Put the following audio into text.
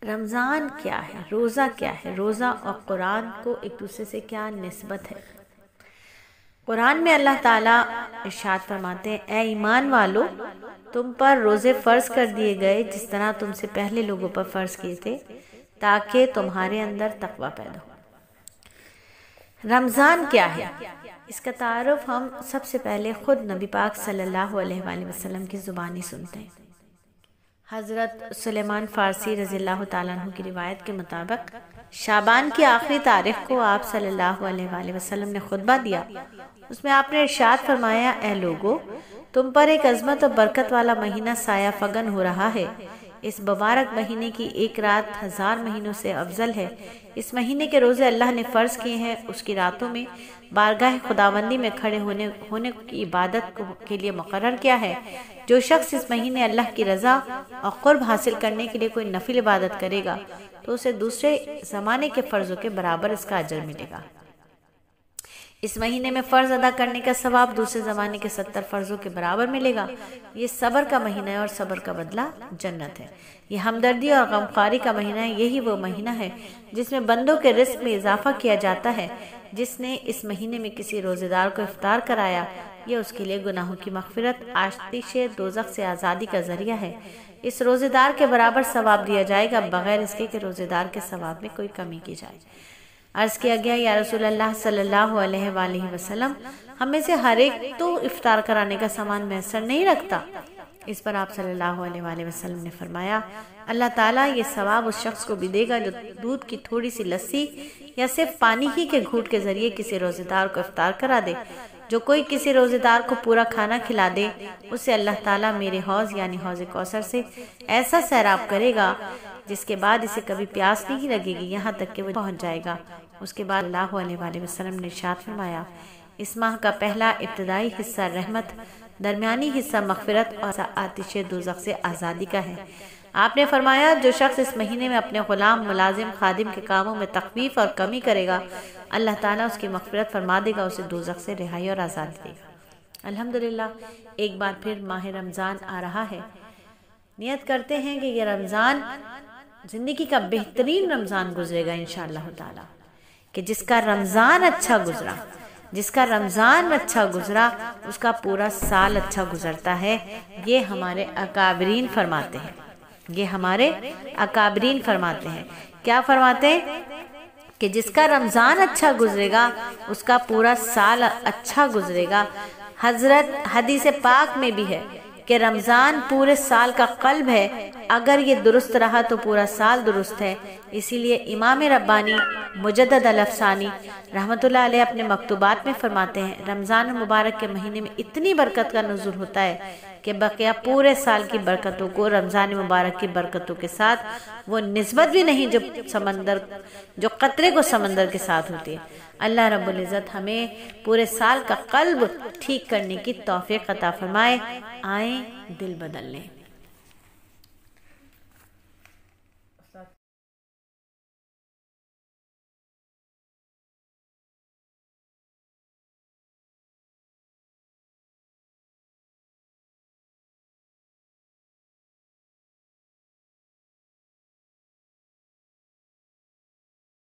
رمضان کیا ہے، روزہ کیا ہے، روزہ اور قرآن کو ایک دوسرے سے کیا نسبت ہے؟ قرآن میں اللہ تعالیٰ ارشاد فرماتے ہیں، اے ایمان والو، تم پر روزے فرض کر دیے گئے جس طرح تم سے پہلے لوگوں پر فرض کیے تھے تاکہ تمہارے اندر تقوی پیدا ہو۔ رمضان کیا ہے؟ اس کا تعارف ہم سب سے پہلے خود نبی پاک صلی اللہ علیہ وآلہ وسلم کی زبانی سنتے ہیں۔ حضرت سلیمان فارسی رضی اللہ تعالیٰ عنہ کی روایت کے مطابق شعبان کی آخری تاریخ کو آپ صلی اللہ علیہ وآلہ وسلم نے خطبہ دیا۔ اس میں آپ نے ارشاد فرمایا، اے لوگو، تم پر ایک عظمت اور برکت والا مہینہ سایہ فگن ہو رہا ہے۔ اس مبارک مہینے کی ایک رات 1000 مہینوں سے افضل ہے۔ اس مہینے کے روزے اللہ نے فرض کیے ہیں، اس کی راتوں میں بارگاہ خداوندی میں کھڑے ہونے کی عبادت کے لیے مقرر کیا ہے۔ جو شخص اس مہینے اللہ کی رضا اور قرب حاصل کرنے کے لیے کوئی نفل عبادت کرے گا تو اسے دوسرے زمانے کے فرضوں کے برابر اس کا اجر ملے گا۔ اس مہینے میں فرض ادا کرنے کا ثواب دوسرے زمانے کے 70 فرضوں کے برابر ملے گا۔ یہ صبر کا مہینہ ہے اور صبر کا بدلہ جنت ہے۔ یہ ہمدردی اور غمخواری کا مہینہ ہے۔ یہی وہ مہینہ ہے جس میں بندوں کے رزق میں اضافہ کیا جاتا ہے۔ جس نے اس مہینے میں کسی روزے دار کو افطار کرایا، یہ اس کے لیے گناہوں کی مغفرت، آتش دوزخ سے آزادی کا ذریعہ ہے۔ اس روزے دار کے برابر ثواب دیا جائے گا بغیر اس کے کہ روزے دار کے ثواب میں کوئی کمی کی جائے۔ عرض کیا گیا، یا رسول اللہ صلی اللہ علیہ وآلہ وسلم، ہم میں سے ہر ایک تو افطار کرانے کا سامان میسر نہیں رکھتا۔ اس پر آپ صلی اللہ علیہ وآلہ وسلم نے فرمایا، اللہ تعالیٰ یہ ثواب اس شخص کو بھی دے گا جو دودھ کی تھوڑی سی لسی یا صرف پانی ہی کے گھونٹ کے ذریعے کسی روزے دار کو افطار کرا دے۔ جو کوئی کسی روزے دار کو پورا کھانا کھلا دے، اسے اللہ تعالیٰ میرے حوض یعنی حوض کوثر سے ایسا سیراب کرے گا جس کے بعد اسے کبھی پیاس نہیں لگے گی یہاں تک کہ وہ پہنچ جائے گا۔ اس کے بعد اللہ علیہ وآلہ وسلم نے ارشاد فرمایا، اس ماہ کا پہلا ابتدائی حصہ رحمت، درمیانی حصہ مغفرت اور آتش دوزخ سے آزادی کا ہے۔ آپ نے فرمایا، جو شخص اس مہینے میں اپنے غلام، ملازم، خادم کے کاموں میں تخفیف اور کمی کرے گا، اللہ تعالیٰ اس کی مغفرت فرما دے گا، اسے دوزخ سے رہائی اور آزادی دے گا۔ الحمدللہ ایک بار پھر ماہ رمضان آ رہا ہے۔ نیت کرتے ہیں کہ یہ رمضان زندگی کا بہترین رمضان گزرے گا انشاءاللہ تعالیٰ، کہ جس کا رمضان اچھا گزرا، جس کا رمضان اچھا گزرا اس کا پورا سال اچھا گزرتا ہے۔ یہ ہمارے اکابرین فرماتے ہیں، یہ ہمارے اکابرین فرماتے ہیں۔ کیا فرماتے ہیں؟ کہ جس کا رمضان اچھا گزرے گا اس کا پورا سال اچھا گزرے گا۔ حدیث پاک میں بھی ہے کہ رمضان پورے سال کا قلب ہے، اگر یہ درست رہا تو پورا سال درست ہے۔ اسی لیے امام ربانی مجدد الافسانی رحمۃ اللہ علیہ اپنے مکتوبات میں فرماتے ہیں، رمضان المبارک کے مہینے میں اتنی برکت کا نزول ہوتا ہے کہ بقیہ پورے سال کی برکتوں کو رمضان مبارک کی برکتوں کے ساتھ وہ نسبت بھی نہیں جو قطرے کو سمندر کے ساتھ ہوتی ہے۔ اللہ رب العزت ہمیں پورے سال کا قلب ٹھیک کرنے کی توفیق عطا فرمائے۔ آئیں دل بدل لیں۔